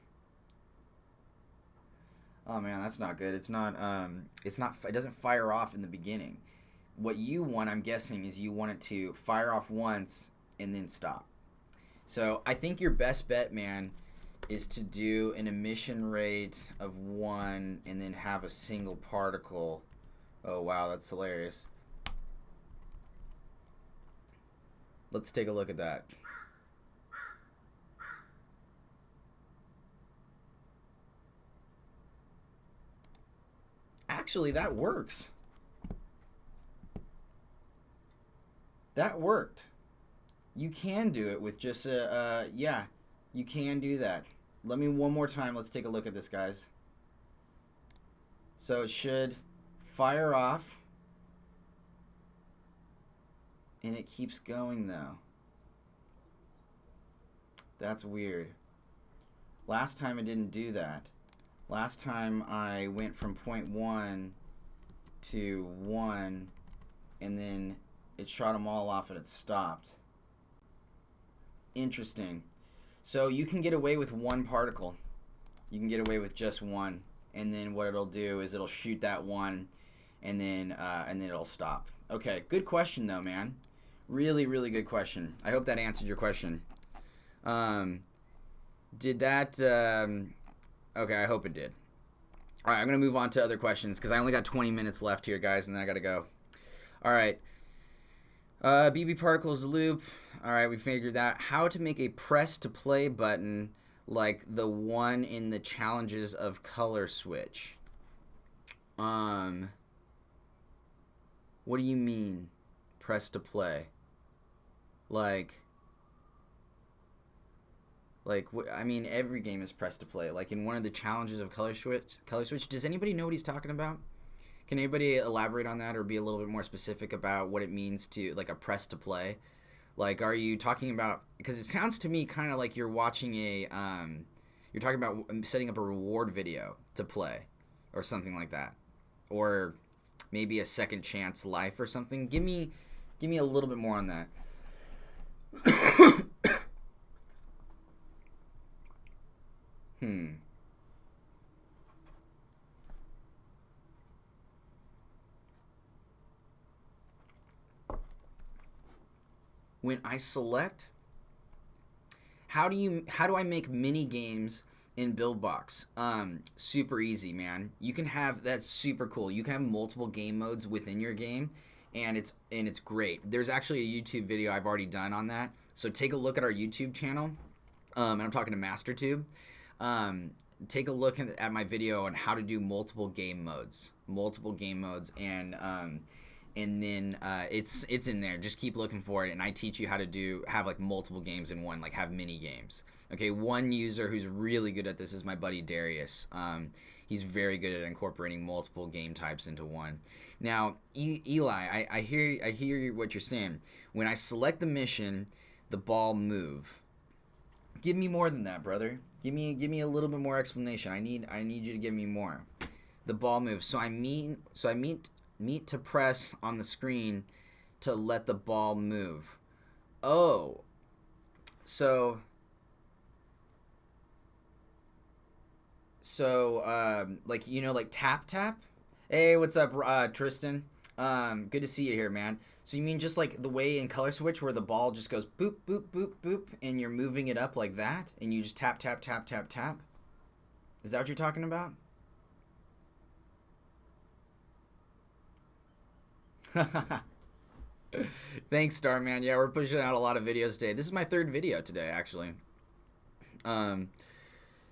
Oh man, that's not good. It doesn't fire off in the beginning. What you want, I'm guessing, is you want it to fire off once and then stop. So I think your best bet, man, is to do an emission rate of 1 and then have a single particle. Oh wow, that's hilarious. Let's take a look at that. Actually, that works. That worked. You can do it with just a, yeah, you can do that. Let me one more time. Let's take a look at this, guys. So it should fire off. And it keeps going, though. That's weird. Last time it didn't do that. Last time I went from 0.1 to 1, and then it shot them all off and it stopped. Interesting. So you can get away with 1 particle. You can get away with just 1, and then what it'll do is it'll shoot that 1, and then it'll stop. Okay, good question though, man. Really, really good question. I hope that answered your question. Did that? Okay, I hope it did. All right, I'm gonna move on to other questions because I only got 20 minutes left here, guys, and then I gotta go. All right. BB particles loop. All right, we figured that. How to make a press to play button like the one in the challenges of color switch. What do you mean press to play? Like I mean, every game is press to play. Like in one of the challenges of color switch. Does anybody know what he's talking about? Can anybody elaborate on that or be a little bit more specific about what it means to, like, a press to play? Like, are you talking about, because it sounds to me kind of like you're watching a, you're talking about setting up a reward video to play or something like that. Or maybe a second chance life or something. Give me a little bit more on that. When I select, how do I make mini games in Buildbox? Super easy, man. You can have, that's super cool. You can have multiple game modes within your game, and it's great. There's actually a YouTube video I've already done on that. So take a look at our YouTube channel. And I'm talking to MasterTube. Take a look at my video on how to do multiple game modes, and then it's in there. Just keep looking for it, and I teach you how to have like multiple games in one, like have mini games. Okay, one user who's really good at this is my buddy Darius. He's very good at incorporating multiple game types into one. Now, Eli, I hear what you're saying. When I select the mission, the ball move. Give me more than that, brother. Give me a little bit more explanation. I need you to give me more. The ball moves. So I meet to press on the screen to let the ball move. Oh, so like, you know, like tap. Hey, what's up, Tristan? Good to see you here, man. So you mean just like the way in color switch where the ball just goes boop boop boop boop and you're moving it up like that and you just tap? Is that what you're talking about? Thanks, Starman. Yeah, we're pushing out a lot of videos today. This is my 3rd video today, actually.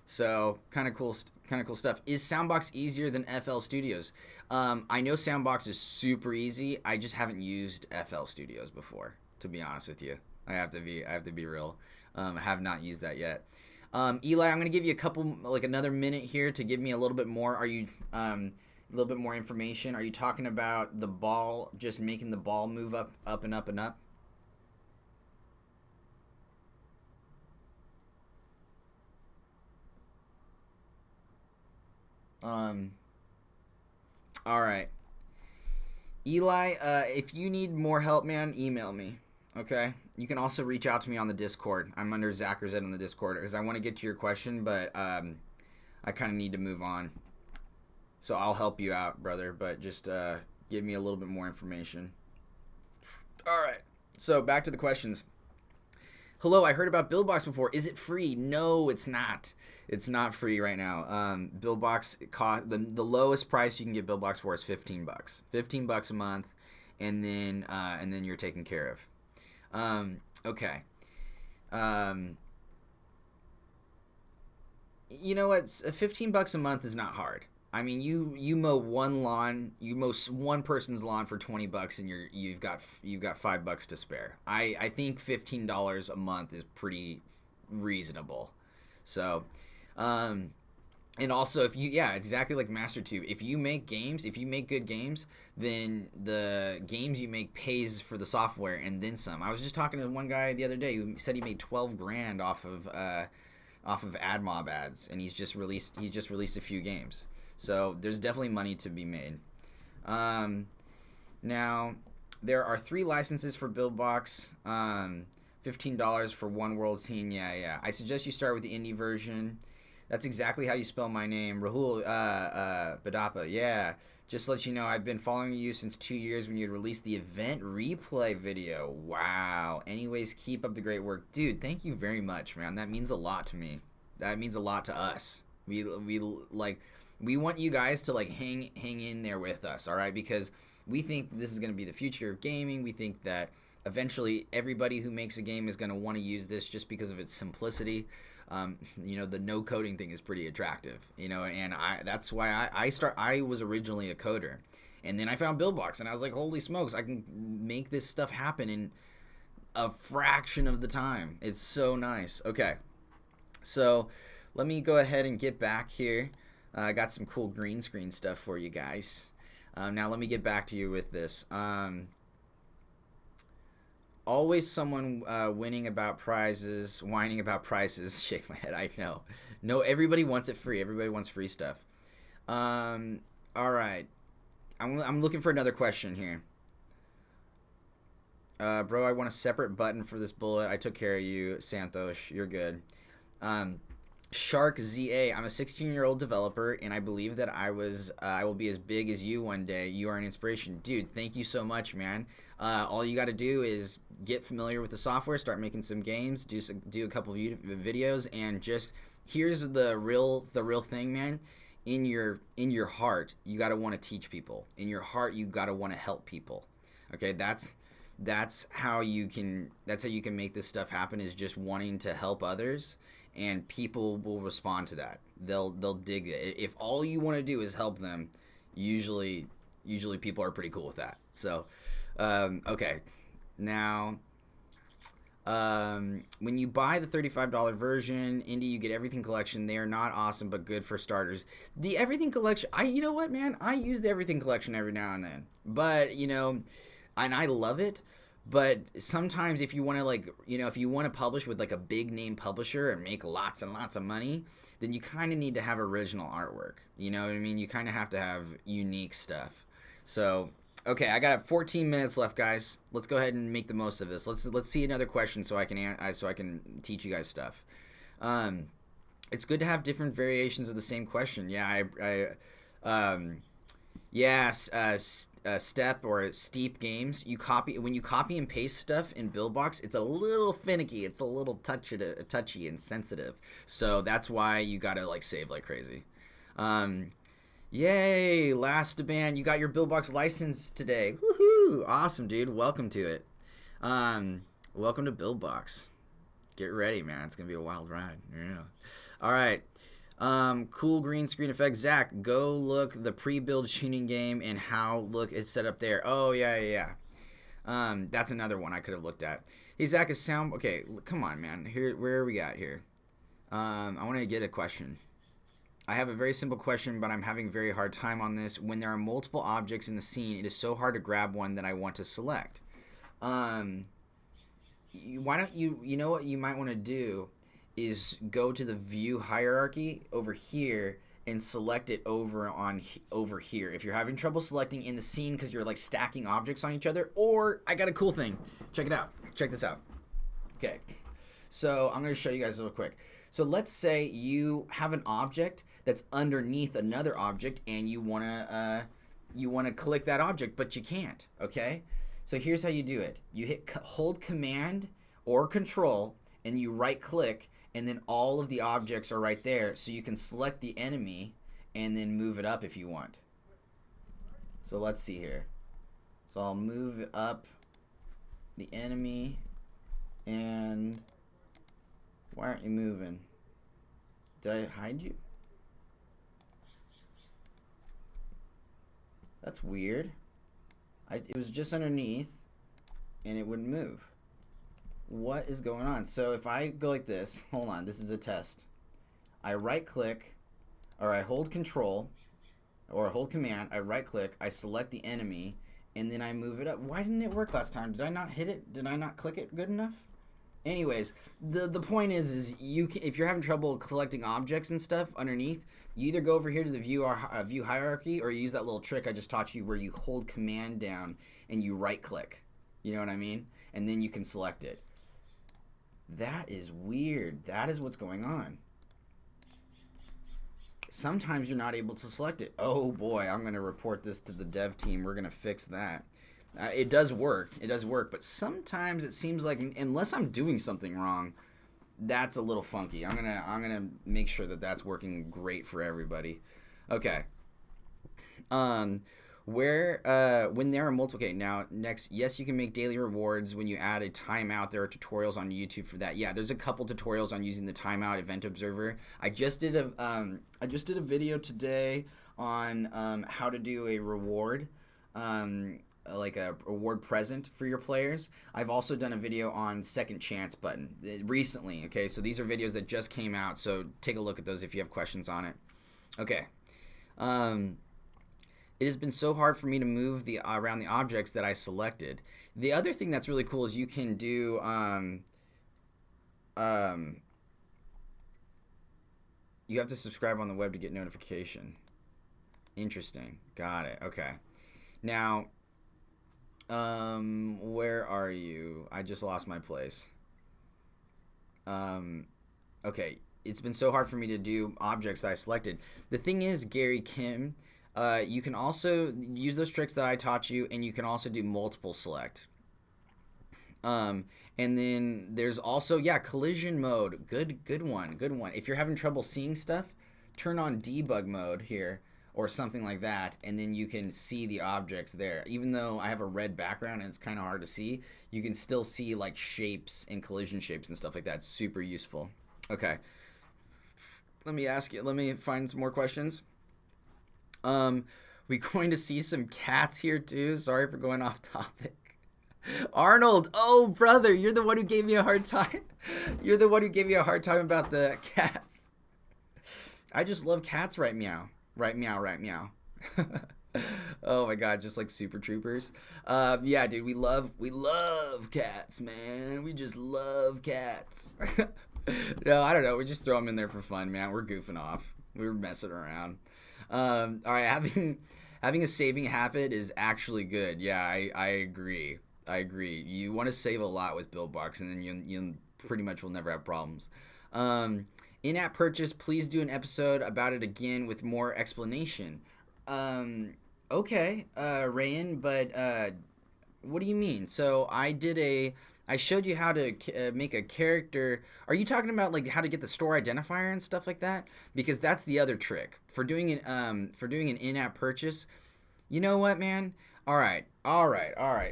So kind of cool stuff. Is Soundbox easier than FL Studios? I know Soundbox is super easy. I just haven't used FL Studios before, to be honest with you. I have to be real. I have not used that yet. Eli, I'm gonna give you a couple, like another minute here to give me a little bit more. Are you a little bit more information? Are you talking about the ball, just making the ball move up and up and up? All right. Eli, if you need more help, man, email me. Okay? You can also reach out to me on the Discord. I'm under Zack Griset on the Discord because I want to get to your question, but I kind of need to move on. So I'll help you out, brother, but just give me a little bit more information. All right. So back to the questions. Hello, I heard about Buildbox before. Is it free? No, it's not. It's not free right now. Buildbox cost the lowest price you can get Buildbox for is $15. $15 a month, and then you're taken care of. Okay. You know what? $15 a month is not hard. I mean, you mow one lawn, you mow one person's lawn for $20, and you've got $5 to spare. I think $15 a month is pretty reasonable. So, and also if you exactly like MasterTube. If you make good games, then the games you make pays for the software and then some. I was just talking to one guy the other day who said he made 12 grand off of AdMob ads, and he's just released a few games. So there's definitely money to be made. Now, there are 3 licenses for Buildbox. $15 for one world scene. Yeah. I suggest you start with the indie version. That's exactly how you spell my name. Rahul Badapa. Yeah. Just to let you know, I've been following you since 2 years when you released the event replay video. Wow. Anyways, keep up the great work. Dude, thank you very much, man. That means a lot to me. That means a lot to us. We want you guys to like hang in there with us, all right? Because we think this is going to be the future of gaming. We think that eventually everybody who makes a game is going to want to use this just because of its simplicity. The no coding thing is pretty attractive, and that's why I was originally a coder, and then I found Buildbox and I was like, holy smokes, I can make this stuff happen in a fraction of the time. It's so nice. Okay, so let me go ahead and get back here. I got some cool green screen stuff for you guys. Now let me get back to you with this. Always someone whining about prices. Shake my head. I know. No, everybody wants it free. Everybody wants free stuff. All right. I'm looking for another question here. Bro, I want a separate button for this bullet. I took care of you, Santosh. You're good. Shark ZA. I'm a 16-year-old developer, and I believe that I will be as big as you one day. You are an inspiration. Dude, thank you so much, man. All you got to do is get familiar with the software, start making some games, do a couple of videos, and just here's the real thing, man. In your heart, you got to want to teach people. In your heart, you got to want to help people. Okay, that's how you can make this stuff happen, is just wanting to help others. And people will respond to that. They'll dig it. If all you want to do is help them, usually people are pretty cool with that. So, okay. Now, when you buy the $35 version, Indie, you get Everything Collection. They are not awesome, but good for starters. The Everything Collection, you know what, man? I use the Everything Collection every now and then. But, and I love it. But sometimes if you want to publish with like a big name publisher and make lots and lots of money, then you kind of need to have original artwork. You know what I mean? You kind of have to have unique stuff. So, okay, I got 14 minutes left, guys. Let's go ahead and make the most of this. Let's see another question so I can teach you guys stuff. It's good to have different variations of the same question. Yeah, step or steep games. When you copy and paste stuff in Buildbox, it's a little finicky. It's a little touchy and sensitive. So that's why you gotta save like crazy. Yay! Last band, you got your Buildbox license today. Woohoo! Awesome, dude. Welcome to it. Welcome to Buildbox. Get ready, man. It's gonna be a wild ride. Yeah. All right. Cool green screen effect. Zach, go look the pre-build shooting game and how it's set up there. Oh yeah. That's another one I could have looked at. Hey Zach, is sound okay? Come on, man. Here, where are we at here? I want to get a question. I have a very simple question, but I'm having a very hard time on this. When there are multiple objects in the scene, it is so hard to grab one that I want to select. Why don't you know what you might want to do is go to the view hierarchy over here and select it over here. If you're having trouble selecting in the scene because you're stacking objects on each other, or I got a cool thing. Check it out. Check this out. Okay. So I'm going to show you guys real quick. So let's say you have an object that's underneath another object and you want to click that object, but you can't, okay? So here's how you do it. You hold Command or Control and you right click, and then all of the objects are right there, so you can select the enemy and then move it up if you want. So let's see here. So I'll move up the enemy, and why aren't you moving? Did I hide you? That's weird. It was just underneath and it wouldn't move. What is going on? So if I go like this, hold on, this is a test. I right click, or I hold control, or I hold command, I right click, I select the enemy, and then I move it up. Why didn't it work last time? Did I not hit it? Did I not click it good enough? Anyways, the point is you can, if you're having trouble collecting objects and stuff underneath, you either go over here to the view hierarchy, or you use that little trick I just taught you where you hold command down and you right click. You know what I mean? And then you can select it. That is weird. That is what's going on. Sometimes you're not able to select it. Oh boy, I'm going to report this to the dev team. We're going to fix that. It does work. It does work, but sometimes it seems like unless I'm doing something wrong, that's a little funky. I'm gonna make sure that that's working great for everybody. Okay. When there are multiple. Okay, now next, yes, you can make daily rewards when you add a timeout. There are tutorials on YouTube for that. Yeah, there's a couple tutorials on using the timeout event observer. I just did a video today on how to do a reward. Like a reward present for your players. I've also done a video on second chance button recently. Okay, so these are videos that just came out, so take a look at those if you have questions on it. Okay. It has been so hard for me to move around the objects that I selected. The other thing that's really cool is you can do you have to subscribe on the web to get notification. Interesting. Got it. Okay. Now, where are you? I just lost my place. Okay, it's been so hard for me to do objects that I selected. The thing is, Gary Kim, you can also use those tricks that I taught you, and you can also do multiple select. And then there's also, yeah, collision mode. Good one. If you're having trouble seeing stuff, turn on debug mode here, or something like that, and then you can see the objects there. Even though I have a red background and it's kind of hard to see, you can still see like shapes and collision shapes and stuff like that. It's super useful. Okay, let me find some more questions. We going to see some cats here too. Sorry for going off topic. Arnold, oh brother, you're the one who gave me a hard time. You're the one who gave me a hard time about the cats. I just love cats, right meow. Right meow, right meow. Oh my god, just like Super Troopers. Yeah, dude, we love cats, man. We just love cats. No, I don't know. We just throw them in there for fun, man. We're goofing off. We're messing around. All right, having a saving habit is actually good. Yeah, I agree. You want to save a lot with Buildbox, and then you pretty much will never have problems. In-app purchase, please do an episode about it again with more explanation. Okay, Rayan, but what do you mean? So I showed you how to make a character. Are you talking about like how to get the store identifier and stuff like that? Because that's the other trick for doing an in-app purchase. You know what, man? All right.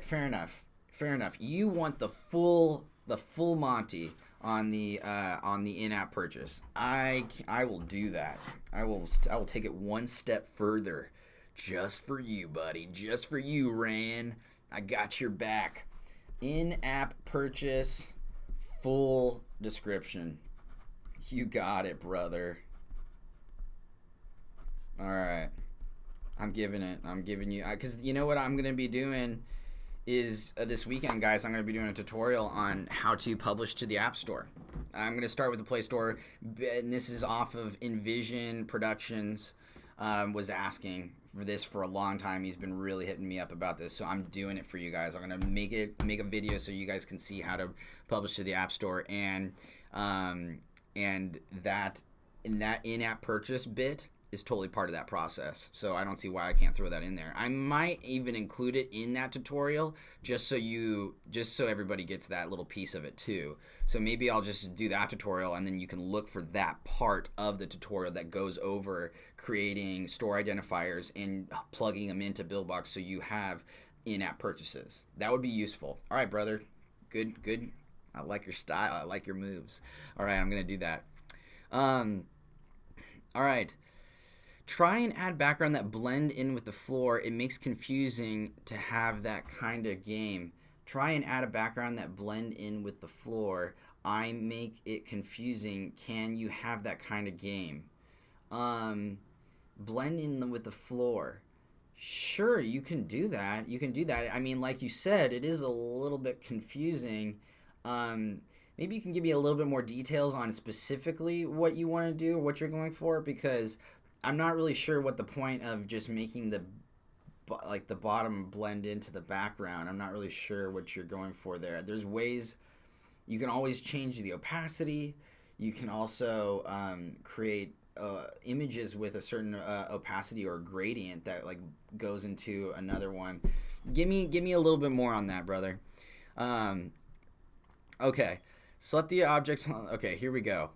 Fair enough. You want the full Monty on the in-app purchase. I will do that. I will take it one step further, just for you, buddy. Just for you, Ran. I got your back. In-app purchase, full description. You got it, brother. All right. I'm giving you, because you know what I'm gonna be doing is this weekend, guys, I'm going to be doing a tutorial on how to publish to the App Store. I'm going to start with the Play Store, and this is off of Envision Productions. Was asking for this for a long time. He's been really hitting me up about this, so I'm doing it for you guys. I'm going to make a video so you guys can see how to publish to the App Store, and that in that in-app purchase bit is totally part of that process. So I don't see why I can't throw that in there. I might even include it in that tutorial just so everybody gets that little piece of it too. So maybe I'll just do that tutorial, and then you can look for that part of the tutorial that goes over creating store identifiers and plugging them into Buildbox so you have in-app purchases. That would be useful. All right, brother. Good. I like your style. I like your moves. All right, I'm going to do that. All right. Try and add background that blend in with the floor. It makes confusing to have that kind of game. Try and add a background that blend in with the floor. I make it confusing. Can you have that kind of game? Blend in with the floor. Sure, you can do that. I mean, like you said, it is a little bit confusing. Maybe you can give me a little bit more details on specifically what you want to do or what you're going for, because I'm not really sure what the point of just making the bottom blend into the background. I'm not really sure what you're going for there. There's ways you can always change the opacity. You can also create images with a certain opacity or gradient that like goes into another one. Give me a little bit more on that, brother. Okay, select the objects. Okay, here we go.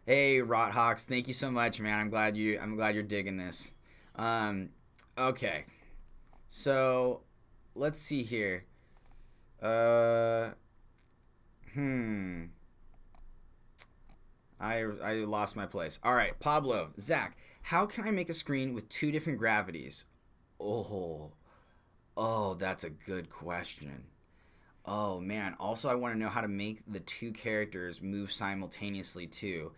Hey, Rothawks, thank you so much, man. I'm glad you're digging this. Okay, so let's see here. I lost my place. All right, Pablo, Zach, how can I make a screen with 2 different gravities? Oh, that's a good question. Oh man, also I want to know how to make the 2 characters move simultaneously too.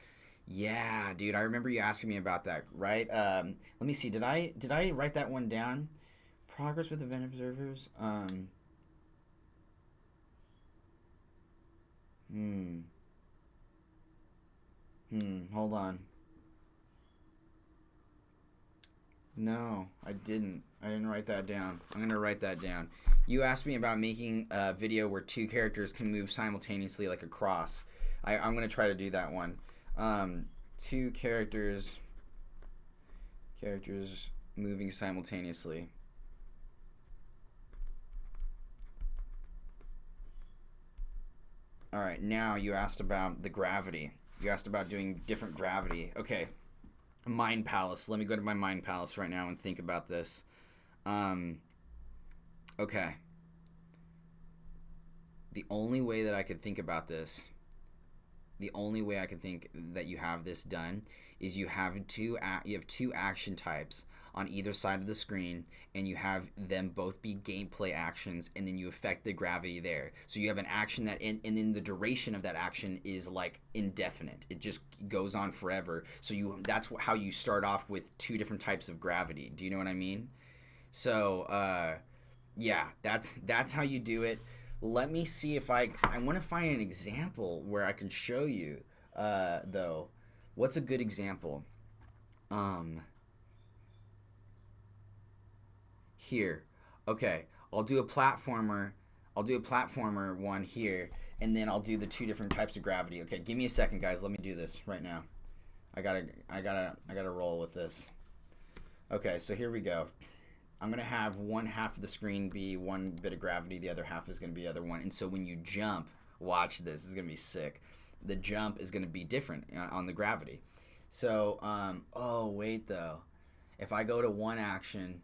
Yeah, dude, I remember you asking me about that, right? Let me see. Did I write that one down? Progress with event observers. Hold on. No, I didn't write that down. I'm going to write that down. You asked me about making a video where 2 characters can move simultaneously like a cross. I'm going to try to do that one. 2 characters moving simultaneously. All right, now you asked about the gravity. You asked about doing different gravity. Okay. Mind Palace. Let me go to my Mind Palace right now and think about this. Okay. The only way that I could think about this, the only way I can think that you have this done is you have 2 action types on either side of the screen, and you have them both be gameplay actions, and then you affect the gravity there. So you have an action that, and then the duration of that action is like indefinite. It just goes on forever. So that's how you start off with 2 different types of gravity. Do you know what I mean? So yeah, that's how you do it. Let me see if I want to find an example where I can show you though. What's a good example? Here. Okay, I'll do a platformer one here, and then I'll do the 2 different types of gravity. Okay, give me a second, guys. Let me do this right now. I gotta roll with this. Okay, so here we go. I'm gonna have one half of the screen be one bit of gravity, the other half is gonna be the other one. And so when you jump, watch this. This is gonna be sick. The jump is gonna be different on the gravity. So oh wait though, if I go to one action,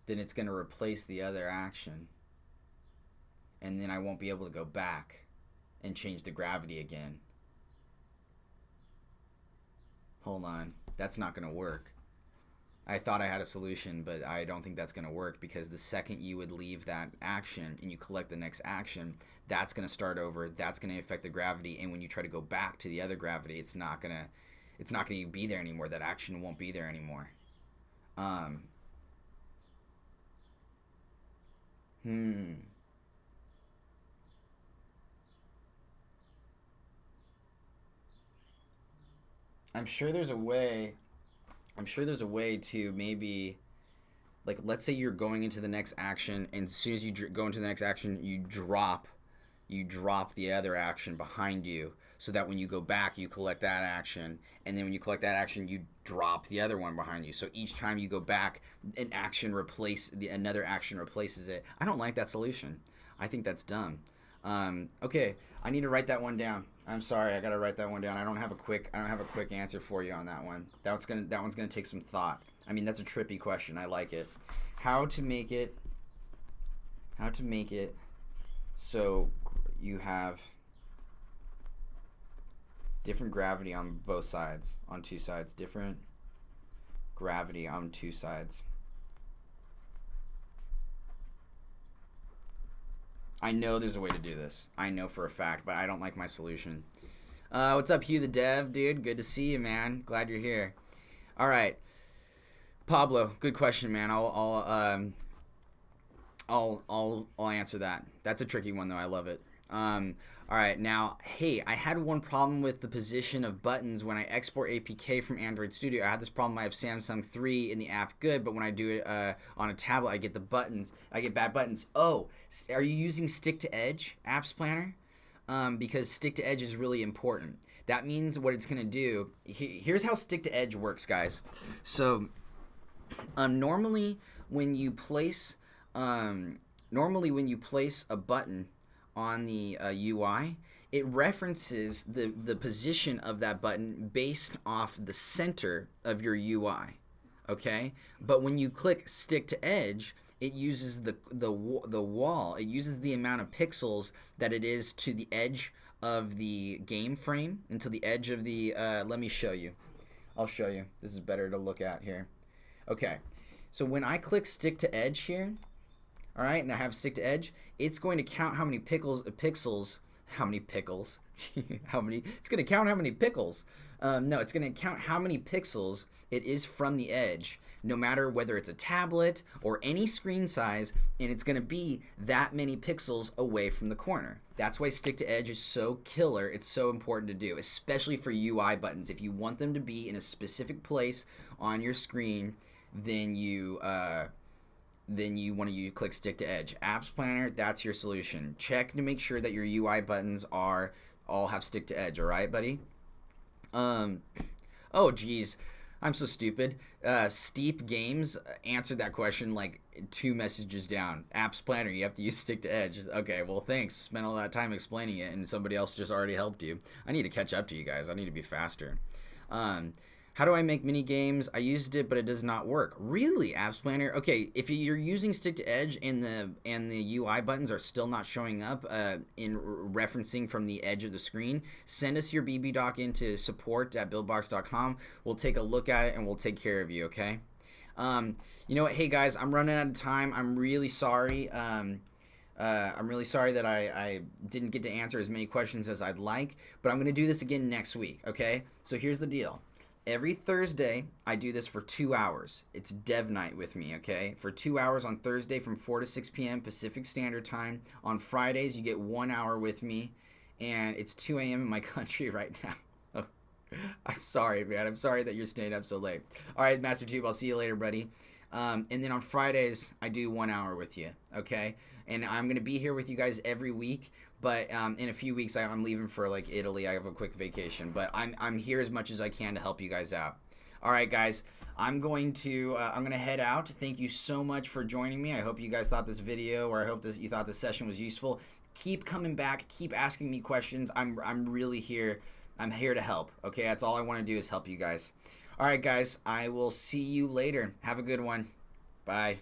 then it's gonna replace the other action, and then I won't be able to go back and change the gravity again. Hold on, that's not gonna work. I thought I had a solution, but I don't think that's going to work, because the second you would leave that action and you collect the next action, that's going to start over. That's going to affect the gravity, and when you try to go back to the other gravity, it's not going to be there anymore. That action won't be there anymore. I'm sure there's a way. I'm sure there's a way to maybe, let's say you're going into the next action, and as soon as you go into the next action, you drop you drop the other action behind you, so that when you go back, you collect that action, and then when you collect that action, you drop the other one behind you. So each time you go back, another action replaces it. I don't like that solution. I think that's dumb. Okay, I need to write that one down. I'm sorry, I gotta write that one down. I don't have a quick answer for you on that one. That one's gonna take some thought. I mean, that's a trippy question. I like it. How to make it so you have different gravity on both sides, on two sides. Different gravity on two sides. I know there's a way to do this. I know for a fact, but I don't like my solution. What's up, Hugh the Dev, dude? Good to see you, man. Glad you're here. All right, Pablo. Good question, man. I'll answer that. That's a tricky one, though. I love it. All right, now, hey, I had one problem with the position of buttons when I export APK from Android Studio. I had this problem. I have Samsung 3 in the app good, but when I do it on a tablet, I get bad buttons. Oh, are you using Stick to Edge Apps Planner? Because Stick to Edge is really important. That means what it's going to do. Here's how Stick to Edge works, guys. So normally when you place a button on the UI, it references the position of that button based off the center of your UI. Okay, but when you click Stick to Edge, it uses the wall. It uses the amount of pixels that it is to the edge of the game frame and to the edge of the. Let me show you. I'll show you. This is better to look at here. Okay, so when I click Stick to Edge here. All right, and I have Stick to Edge. It's going to count how many pixels. How many pickles? It's going to count how many pickles. No, it's going to count how many pixels it is from the edge, no matter whether it's a tablet or any screen size, and it's going to be that many pixels away from the corner. That's why Stick to Edge is so killer. It's so important to do, especially for UI buttons. If you want them to be in a specific place on your screen, then you want to click Stick to Edge. Apps Planner, that's your solution. Check to make sure that your UI buttons all have Stick to Edge, all right, buddy? Oh, geez. I'm so stupid. Steep Games answered that question like 2 messages down. Apps Planner, you have to use Stick to Edge. Okay, well, thanks. Spent all that time explaining it, and somebody else just already helped you. I need to catch up to you guys. I need to be faster. How do I make mini games? I used it, but it does not work. Really, Apps Planner? Okay, if you're using Stick to Edge and the UI buttons are still not showing up in referencing from the edge of the screen, send us your BB doc into support@buildbox.com. We'll take a look at it and we'll take care of you. Okay. You know what? Hey guys, I'm running out of time. I'm really sorry. I'm really sorry that I didn't get to answer as many questions as I'd like, but I'm going to do this again next week. Okay. So here's the deal. Every Thursday, I do this for 2 hours. It's dev night with me, okay? For 2 hours on Thursday from 4 to 6 p.m. Pacific Standard Time. On Fridays, you get 1 hour with me, and it's 2 a.m. in my country right now. Oh, I'm sorry, man. I'm sorry that you're staying up so late. All right, Master Tube, I'll see you later, buddy. And then on Fridays, I do 1 hour with you, okay? And I'm going to be here with you guys every week, but in a few weeks, I'm leaving for, like, Italy. I have a quick vacation, but I'm here as much as I can to help you guys out. All right, guys, I'm going to head out. Thank you so much for joining me. I hope you guys thought this video, or I hope you thought this session was useful. Keep coming back. Keep asking me questions. I'm really here. I'm here to help, okay? That's all I want to do is help you guys. All right, guys, I will see you later. Have a good one. Bye.